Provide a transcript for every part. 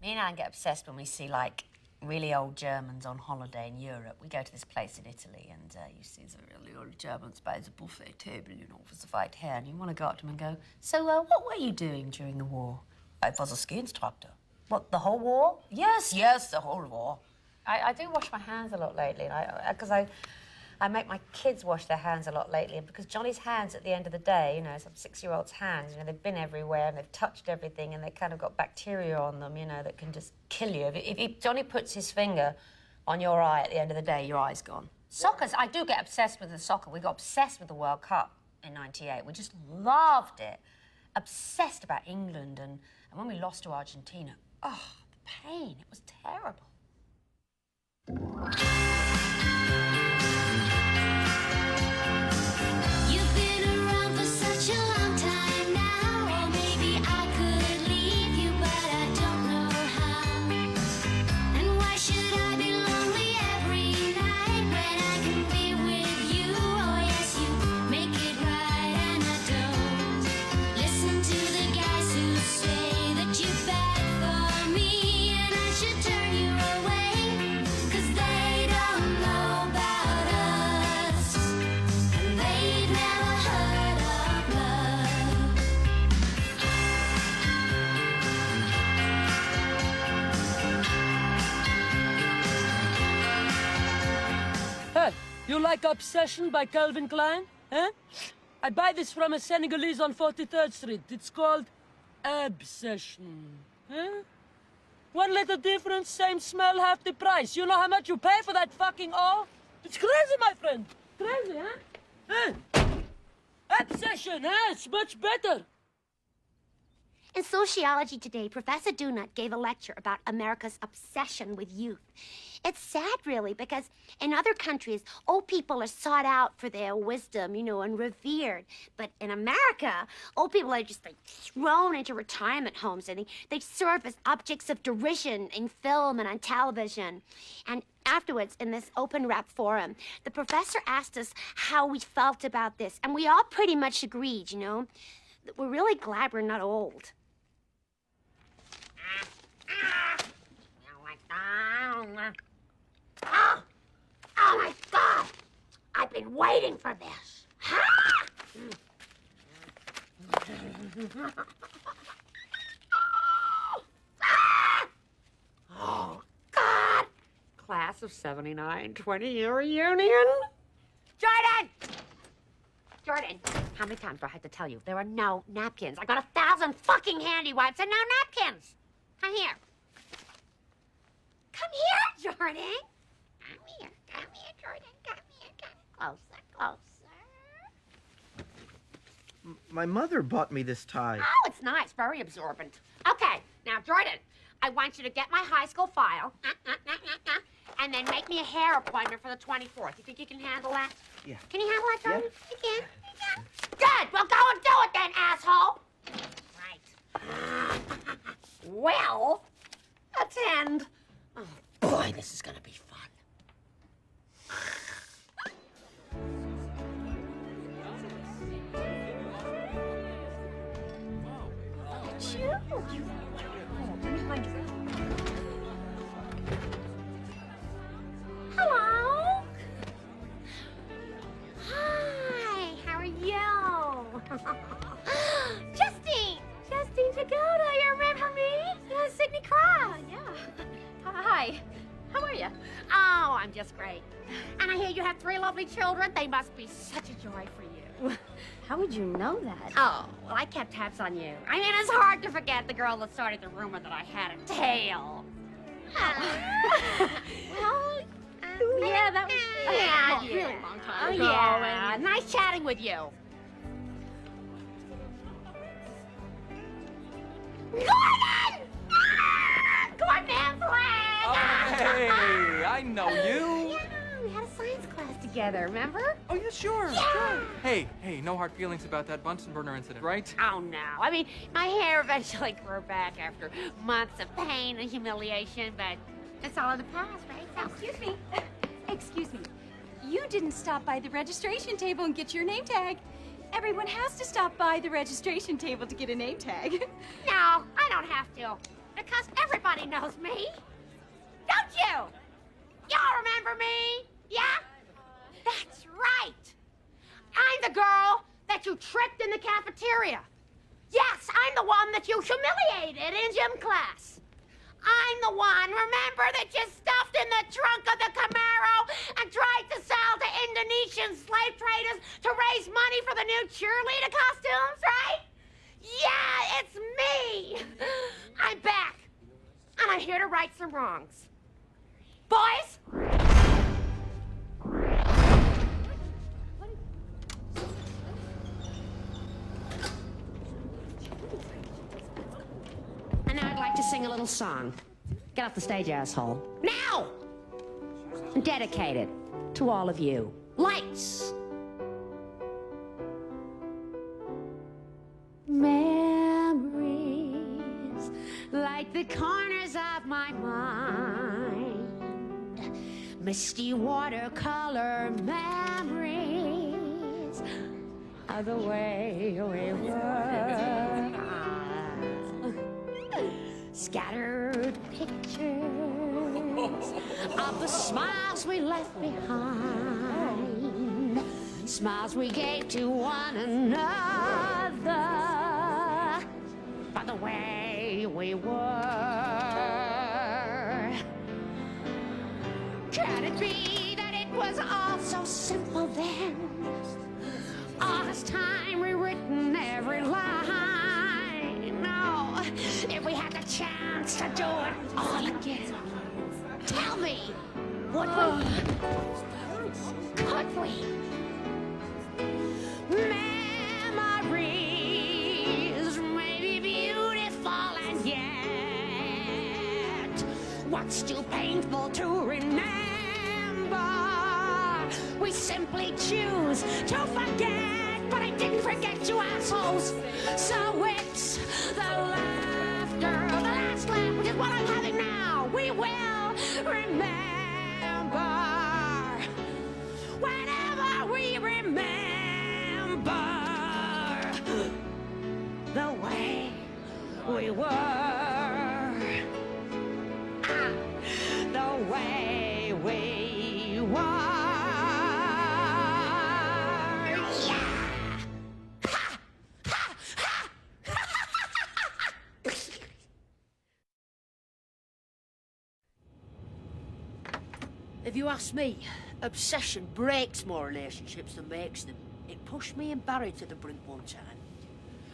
Me and Anne get obsessed when we see, like, really old Germans on holiday in Europe. We go to this place in Italy, and you see the really old Germans by the buffet table, you know, with the white hair, and you want to go up to them and go, so, what were you doing during the war? I was a ski instructor. What, the whole war? Yes, the whole war. I do wash my hands a lot lately, because I make my kids wash their hands a lot lately, because Johnny's hands at the end of the day, you know, some 6-year-old's hands, you know, they've been everywhere and they've touched everything and they kind of got bacteria on them, you know, that can just kill you. If Johnny puts his finger on your eye at the end of the day, your eye's gone. Soccer's, I do get obsessed with the soccer. We got obsessed with the World Cup in '98. We just loved it. Obsessed about England, and when we lost to Argentina, oh, the pain, it was terrible. You've been around for such a long time now, or maybe I could leave you, but I don't know how. And why should I be lonely every night when I can be with you? Oh yes, you make it right and I don't. Listen to the guys who say that you're bad for me and I should turn you away, 'cause they don't know about us and they've never heard of love. Hey, you like Obsession by Calvin Klein? Huh? I buy this from a Senegalese on 43rd Street. It's called Obsession. Huh? 1 little difference, same smell, half the price. You know how much you pay for that fucking oil? It's crazy, my friend. Crazy, huh? Huh? Obsession, huh? It's much better. In sociology today, Professor Dunant gave a lecture about America's obsession with youth. It's sad, really, because in other countries, old people are sought out for their wisdom, you know, and revered. But in America, old people are just, like, thrown into retirement homes, and they serve as objects of derision in film and on television. And afterwards, in this open rap forum, the professor asked us how we felt about this, and we all pretty much agreed, you know, that we're really glad we're not old. Oh my God! I've been waiting for this. Oh, God! Class of '79, 20-year reunion. Jordan! Jordan, how many times do I have to tell you? There are no napkins. I got 1,000 fucking handy wipes and no napkins. Come here. Come here, Jordan. Come here, Jordan. Come here. Closer, closer. My mother bought me this tie. Oh, it's nice. Very absorbent. Okay, now, Jordan, I want you to get my high school file and then make me a hair appointment for the 24th. You think you can handle that? Yeah. Can you handle that, Jordan? Yeah. You can? You can? Good. Well, go and do it then, asshole. Right. Well, attend. Oh, boy, this is gonna be fun. Hello. Hi, how are you? Justine Jagoda, you remember me? Yeah, Sidney Crowd, yeah. Hi, how are you? Oh, I'm just great. And I hear you have 3 lovely children. They must be such a joy for you. How would you know that? Oh, well, I kept tabs on you. I mean, it's hard to forget the girl that started the rumor that I had a tail. Well, yeah, that was yeah, a really long time Oh, ago. yeah. Nice chatting with you. Gordon! Gordon Flag! Oh, hey, I know you. Yeah, we had a science class together, remember? Oh, yeah, sure, Yeah. sure. Hey, no hard feelings about that Bunsen burner incident, right? Oh, no. I mean, my hair eventually grew back after months of pain and humiliation, but it's all in the past, right? Excuse me. Excuse me. You didn't stop by the registration table and get your name tag. Everyone has to stop by the registration table to get a name tag. No, I don't have to. Because everybody knows me. Don't you? Y'all remember me? Yeah? That's right. I'm the girl that you tricked in the cafeteria. Yes, I'm the one that you humiliated in gym class. I'm the one, remember, that you stuffed in the trunk of the Camaro and tried to sell to Indonesian slave traders to raise money for the new cheerleader costumes, right? Yeah, it's me. I'm back, and I'm here to right some wrongs. Boys? And now I'd like to sing a little song. Get off the stage, asshole. Now! And dedicate it to all of you. Lights! Memories like the corners of my mind. Misty watercolor memories of the way we were. Scattered pictures of the smiles we left behind, smiles we gave to one another by the way we were. Can it be that it was all so simple then? All this time rewritten every line. No, if we had the chance to do it all again, tell me, would we? Could we? Memories may be beautiful and yet what's too painful to remember? We simply choose to forget, but I didn't forget you assholes. So it's the laughter, the last laugh, which is what I'm having now. We will remember whenever we remember the way we were. The way we were. If you ask me, obsession breaks more relationships than makes them. It pushed me and Barry to the brink one time.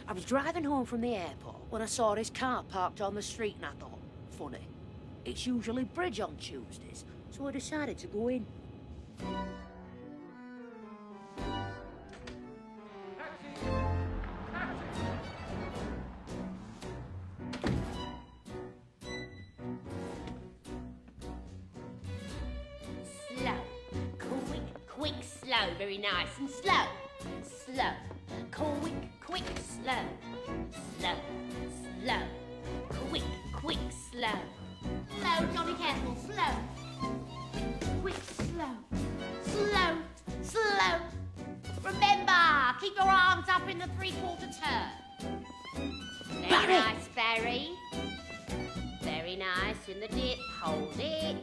I was driving home from the airport when I saw his car parked on the street and I thought, funny, it's usually bridge on Tuesdays, so I decided to go in. Slow. Quick, slow. Very nice. And slow. Slow. Quick, slow. Slow. Quick, slow. Slow, Johnny, careful. Slow. Quick, slow. Slow. Remember, keep your arms up in the three-quarter turn. Very nice, Barry. Very nice in the dip. Hold it.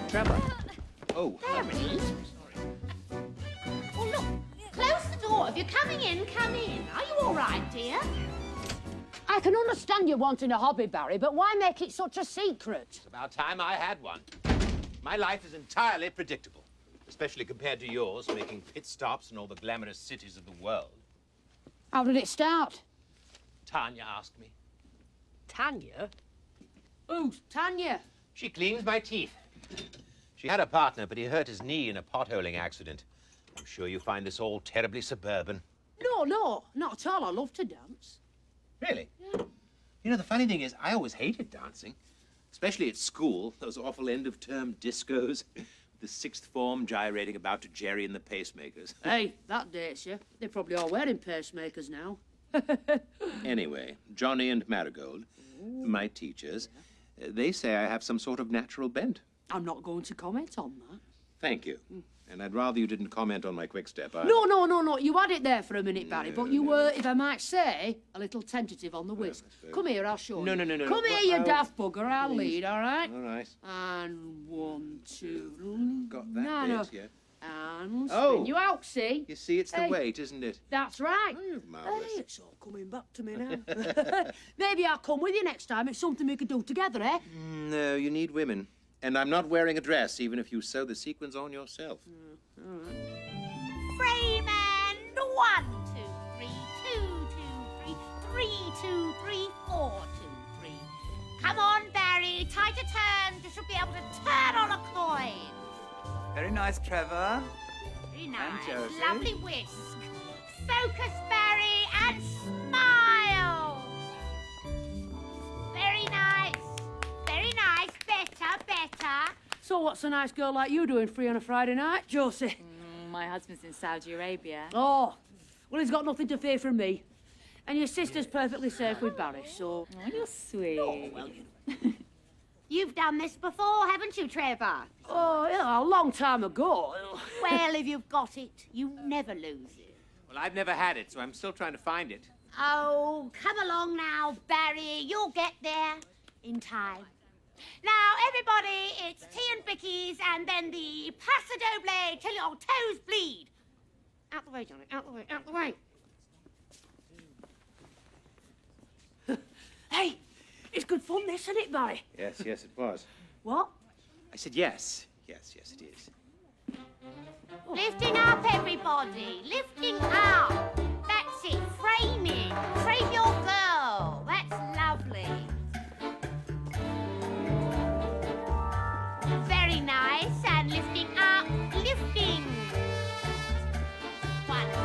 Trevor. Oh. Barry? Oh, look. Close the door. If you're coming in, come in. Are you all right, dear? I can understand you wanting a hobby, Barry, but why make it such a secret? It's about time I had one. My life is entirely predictable, especially compared to yours, making pit stops in all the glamorous cities of the world. How did it start? Tanya asked me. Tanya? Who's Tanya? She cleans my teeth. She had a partner, but he hurt his knee in a potholing accident. I'm sure you find this all terribly suburban. No, not at all. I love to dance. Really? Yeah. You know, the funny thing is, I always hated dancing, especially at school, those awful end-of-term discos, the sixth form gyrating about to Jerry and the pacemakers. Hey, that dates you. They're probably all wearing pacemakers now. Anyway, Johnny and Marigold, my teachers, they say I have some sort of natural bent. I'm not going to comment on that. Thank you. and I'd rather you didn't comment on my quick step. No. You had it there for a minute, Barry, but you were, if I might say, a little tentative on the whisk. Come here, I'll show you. No. Come here, you daft bugger, I'll lead, all right? All right. And 1, 2... Got that bit, yeah. And spin you out, see? You see, it's the weight, isn't it? That's right. Marvellous. Hey, it's all coming back to me now. Maybe I'll come with you next time. It's something we could do together, eh? No, you need women. And I'm not wearing a dress, even if you sew the sequins on yourself. Frame and 1, 2, 3, 2, 2, 3, 3, 2, 3, 4, 2, 3. Come on, Barry. Tighter turns. You should be able to turn on a coin. Very nice, Trevor. Very nice. And Josie. Lovely whisk. Focus, Barry, and smile. Very nice. Very nice. Better. So what's a nice girl like you doing free on a Friday night, Josie? My husband's in Saudi Arabia. Oh, well, he's got nothing to fear from me. And your sister's perfectly safe with Barry, so... Oh, you're sweet. Oh, well, You've done this before, haven't you, Trevor? Oh, yeah, a long time ago. Well, if you've got it, you never lose it. Well, I've never had it, so I'm still trying to find it. Oh, come along now, Barry. You'll get there in time. Now, everybody, it's tea and bickies, and then the paso doble till your toes bleed. Out the way, Johnny. Out the way. Hey, it's good fun, this, isn't it, Barry? Yes, it was. What? I said yes. Yes, it is. Lifting up, everybody. Lifting up. That's it. Framing. Frame your girl. That's lovely. Very nice. And lifting up. Lifting. 1, 2,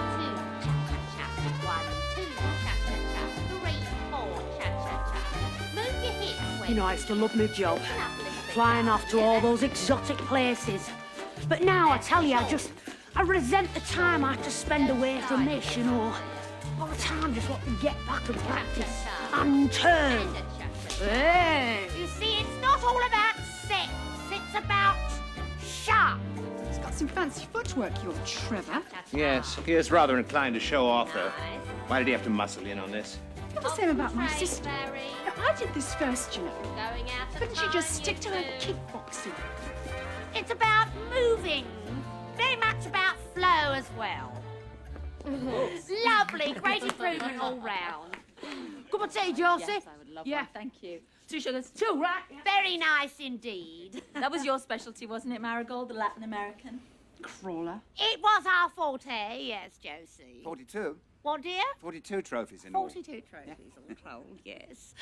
cha-cha-cha. 1, 2, cha-cha-cha. 3, 4, cha-cha-cha. Move your hips. You know, I used to love my job. Lovely. Flying off to all those exotic places. But now, I tell you, I resent the time I have to spend away from this, you know. All the time, just want to get back and practice. And turn. Hey! You see, it's not all about sex. It's about sharp. He's got some fancy footwork, your Trevor. Yes, he is rather inclined to show off, though. Why did he have to muscle in on this? Feel the same about my sister. If I did this first, you know, Going out couldn't she just stick to her kickboxing? It's about moving. Very much about flow as well. Lovely. Great improvement all round. Cup of tea, Josie? Yes, I would love one. Thank you. 2 sugars. 2, right? Very nice indeed. That was your specialty, wasn't it, Marigold, the Latin American? Crawler. It was our forte, yes, Josie. 42. What, dear? 42 trophies in all. 42 trophies all told, yes.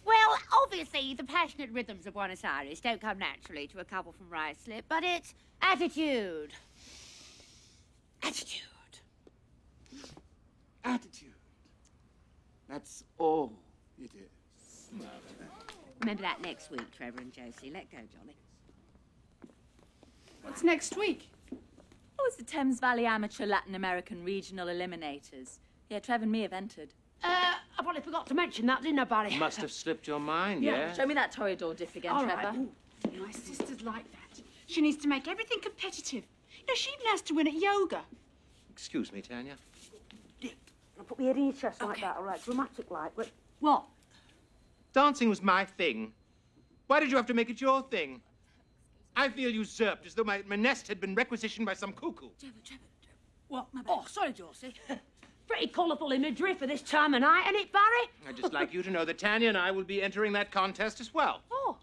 Well, obviously, the passionate rhythms of Buenos Aires don't come naturally to a couple from Ruislip, but it's attitude. Attitude. Attitude. That's all it is. Remember that next week, Trevor and Josie. Let go, Johnny. What's next week? Oh, it's the Thames Valley Amateur Latin American Regional Eliminators. Yeah, Trev and me have entered. I probably forgot to mention that, didn't I, Barry? Must have slipped your mind, yeah? Show me that Toreador diff again, All Trevor. right. Ooh. My sister's like that. She needs to make everything competitive. You know, she even has to win at yoga. Excuse me, Tanya. I'll put my head in your chest like that, all right? Dramatic like, but... What? Dancing was my thing. Why did you have to make it your thing? I feel usurped, as though my nest had been requisitioned by some cuckoo. Trevor. What? Oh, sorry, Josie. Pretty colourful imagery for this time of night, ain't it, Barry? I'd just like you to know that Tanya and I will be entering that contest as well. Oh.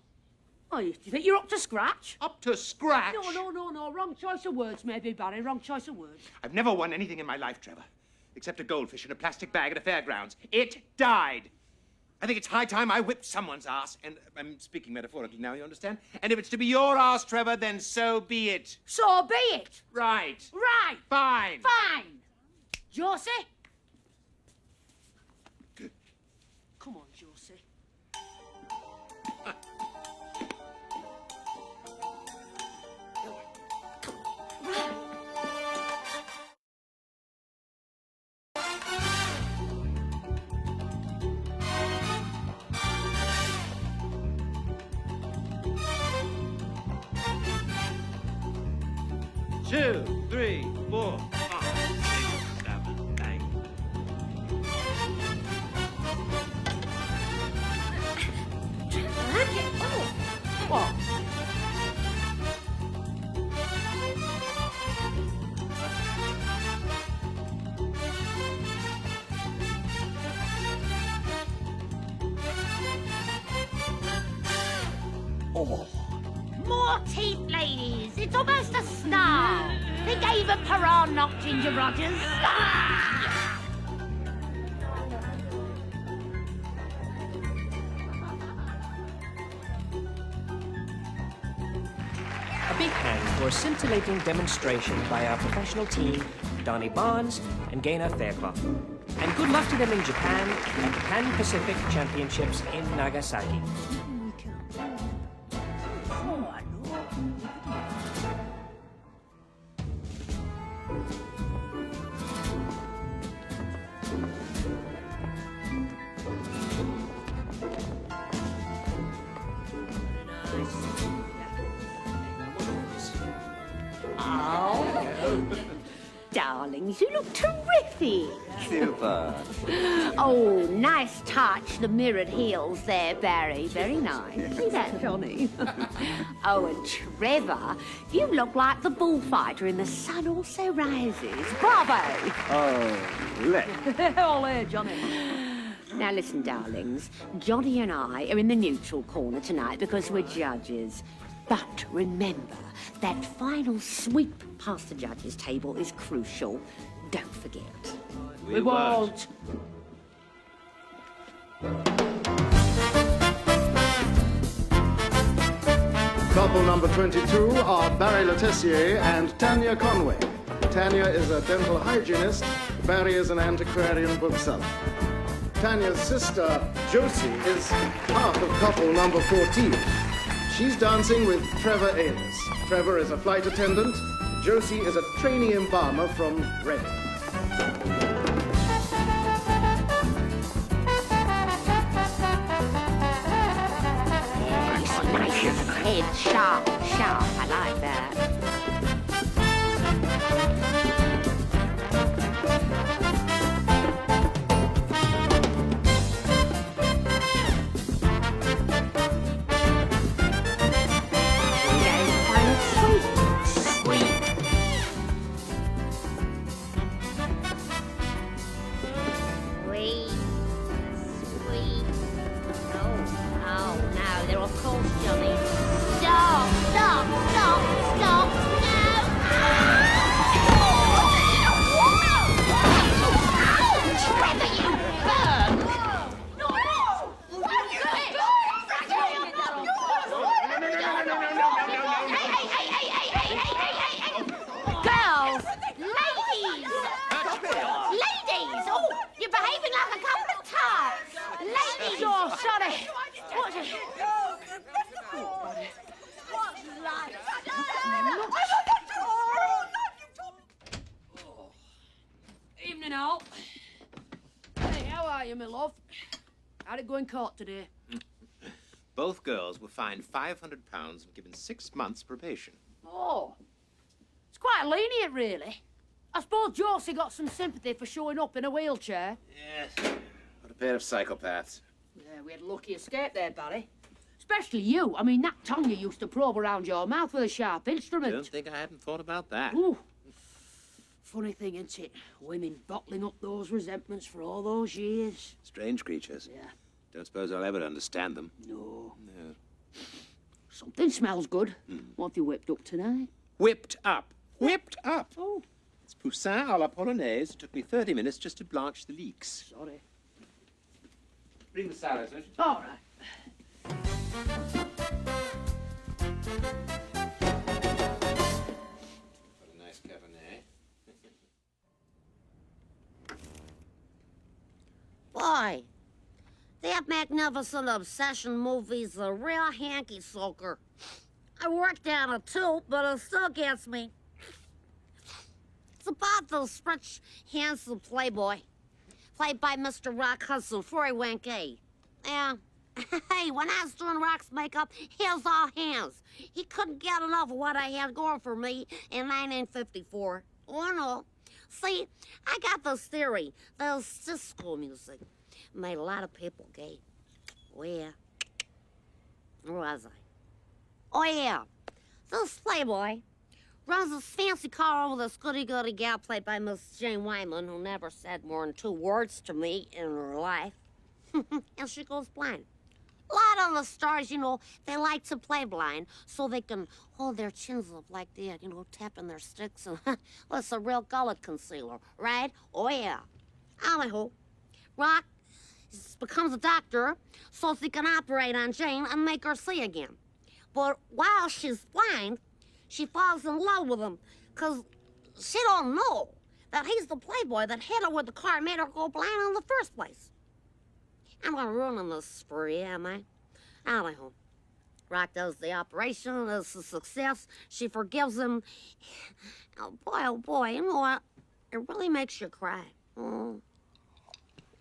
Oh, you think you're up to scratch? Up to scratch? No. Wrong choice of words, maybe, Barry. Wrong choice of words. I've never won anything in my life, Trevor, except a goldfish in a plastic bag at a fairgrounds. It died. I think it's high time I whipped someone's ass, and I'm speaking metaphorically now, you understand? And if it's to be your ass, Trevor, then so be it. So be it. Right. Right. Fine. Fine. Josie? Come on, Josie. Two. 3, 4, 5, 6, 7, 8. What? Oh. More teeth, ladies. It's almost a star. They gave a piranha knock, Ginger Rogers. A big hand for a scintillating demonstration by our professional team, Donnie Barnes and Gaynor Faircloth. And good luck to them in Japan at the Pan Pacific Championships in Nagasaki. Darlings, you look terrific. Super. Oh, nice touch, the mirrored heels there, Barry. Very nice. See that, Johnny? Oh, and Trevor, you look like the bullfighter in The Sun Also Rises. Bravo! Oh, let. Ole, Johnny. Now listen, darlings. Johnny and I are in the neutral corner tonight because we're judges. But remember, that final sweep past the judges' table is crucial. Don't forget. We won't. Couple number 22 are Barry Letessier and Tanya Conway. Tanya is a dental hygienist. Barry is an antiquarian bookseller. Tanya's sister, Josie, is half of couple number 14. She's dancing with Trevor Ayles. Trevor is a flight attendant. Josie is a trainee embalmer from Reading. Nice head, sharp, I like that. Evening, all. Hey, how are you, my love? How'd it go in court today? Both girls were fined £500 and given 6 months probation. Oh, it's quite lenient, really. I suppose Josie got some sympathy for showing up in a wheelchair. Yes. What a pair of psychopaths. Yeah, we had a lucky escape there, Barry. Especially you. I mean, that tongue you used to probe around your mouth with a sharp instrument. Don't think I hadn't thought about that. Ooh. Funny thing, isn't it? Women bottling up those resentments for all those years. Strange creatures. Yeah. Don't suppose I'll ever understand them. No. No. Something smells good. What have you whipped up tonight? Whipped up. Whipped up. Oh. It's poussin à la polonaise. It took me 30 minutes just to blanch the leeks. Sorry. Bring the salad, don't you? All right. What a nice cabernet. Boy, that magnificent obsession movie's a real hanky soaker. I worked on it too, but it still gets me. It's about this rich, handsome playboy, played by Mr. Rock Hudson before he went gay. Yeah, Hey, when I was doing Rock's makeup, he was all hands. He couldn't get enough of what I had going for me in 1954. Oh, no. See, I got this theory. This disco music made a lot of people gay. Oh, yeah. Where was I? Oh, yeah. This playboy runs this fancy car over this goody-goody gal played by Miss Jane Wyman, who never said more than 2 words to me in her life. And she goes blind. A lot of the stars, you know, they like to play blind so they can hold their chins up like that, you know, tapping their sticks. And well, it's a real gullet concealer, right? Oh, yeah. Anyhow, Rock becomes a doctor so he can operate on Jane and make her see again. But while she's blind, she falls in love with him because she don't know that he's the playboy that hit her with the car and made her go blind in the first place. I'm not ruining this for you, am I? Anyhow, Rock does the operation. It's a success. She forgives him. Oh, boy, you know what? It really makes you cry. Oh.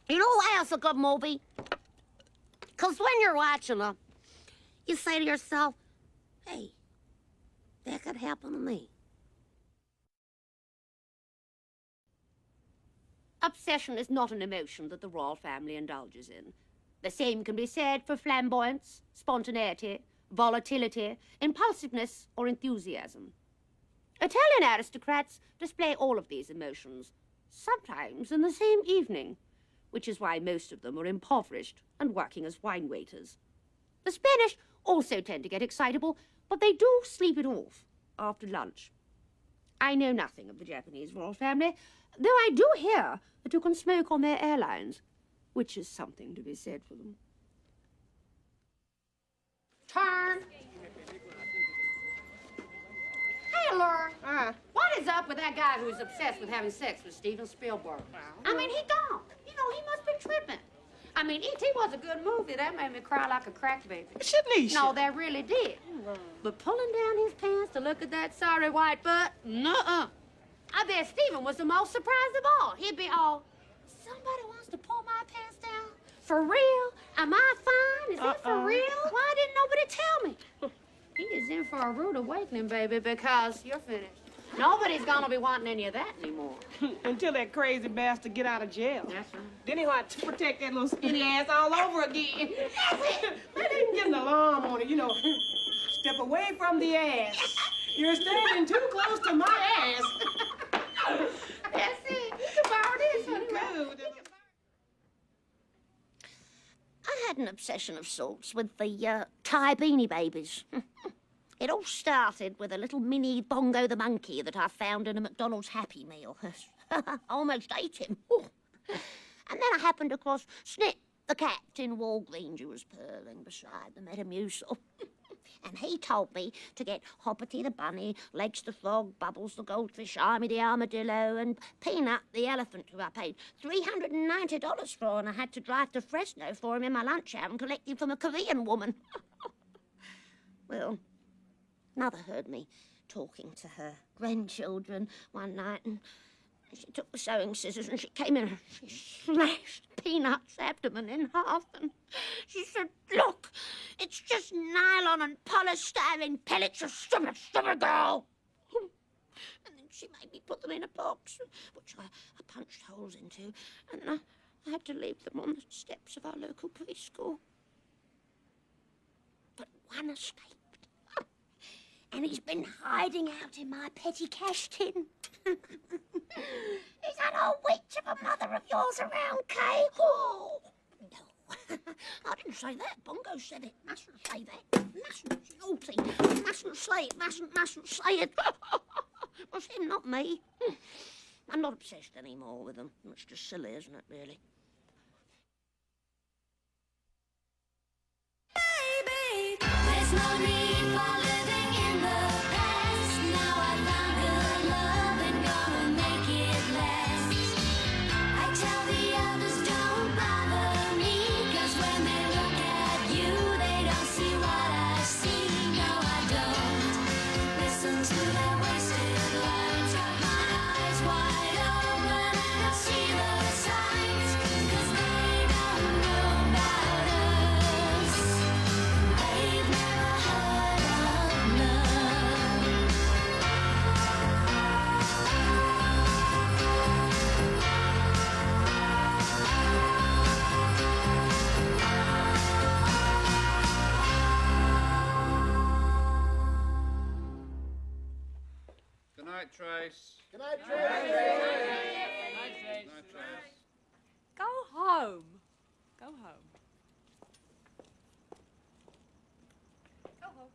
You know why it's a good movie? Because when you're watching it, you say to yourself, hey, that could happen to me. Obsession is not an emotion that the royal family indulges in. The same can be said for flamboyance, spontaneity, volatility, impulsiveness, or enthusiasm. Italian aristocrats display all of these emotions, sometimes in the same evening, which is why most of them are impoverished and working as wine waiters. The Spanish also tend to get excitable, but they do sleep it off after lunch. I know nothing of the Japanese royal family, though I do hear that you can smoke on their airlines, which is something to be said for them. Turn. Hey, Laura. What is up with that guy who's obsessed with having sex with Steven Spielberg? I mean, he don't. You know, he must be tripping. I mean, E.T. was a good movie. That made me cry like a crack baby. Shanice. No, that really did. But pulling down his pants to look at that sorry white butt, nuh-uh. I bet Steven was the most surprised of all. He'd be all, somebody wants to pull my pants down? For real? Am I fine? Is it for real? Why didn't nobody tell me? He is in for a rude awakening, baby, because you're finished. Nobody's gonna be wanting any of that anymore. Until that crazy bastard get out of jail. That's right. Then he'll have to protect that little skinny ass all over again. Let him get an alarm on it, you know. Step away from the ass. You're standing too close to my ass. That's it. You can borrow this, honey. Good. I had an obsession of sorts with the Thai Beanie Babies. It all started with a little mini Bongo the monkey that I found in a McDonald's Happy Meal. I almost ate him. And then I happened across Snip, the cat in Walgreens who was purring beside the Metamucil. And he told me to get Hoppity the bunny, Legs the frog, Bubbles the goldfish, Army the armadillo, and Peanut the elephant, who I paid $390 for, and I had to drive to Fresno for him in my lunch hour and collect him from a Korean woman. Well, Mother heard me talking to her grandchildren one night, and she took the sewing scissors and she came in and she slashed Peanut's abdomen in half, and she said, look, it's just nylon and polystyrene pellets, you stupid, stupid girl. And then she made me put them in a box, which I punched holes into, and I had to leave them on the steps of our local preschool. But one escaped. And he's been hiding out in my petty cash tin. Is that a witch of a mother of yours around, Kay? Oh, no. I didn't say that. Bongo said it. Mustn't say that. Mustn't. It's naughty. Mustn't say it. Mustn't say it. It was him, not me. I'm not obsessed anymore with them. It's just silly, isn't it, really? Baby, there's no need for living in the past. Now I found good love and gonna make it last. I tell the others don't bother me, 'cause when they look at you, they don't see what I see. No, I don't listen to their wasted lines. Got my eyes wide open and I see the signs. night, Trace. Good night, Trace. Trace. Good night, Trace. Go home. Go home. Go home.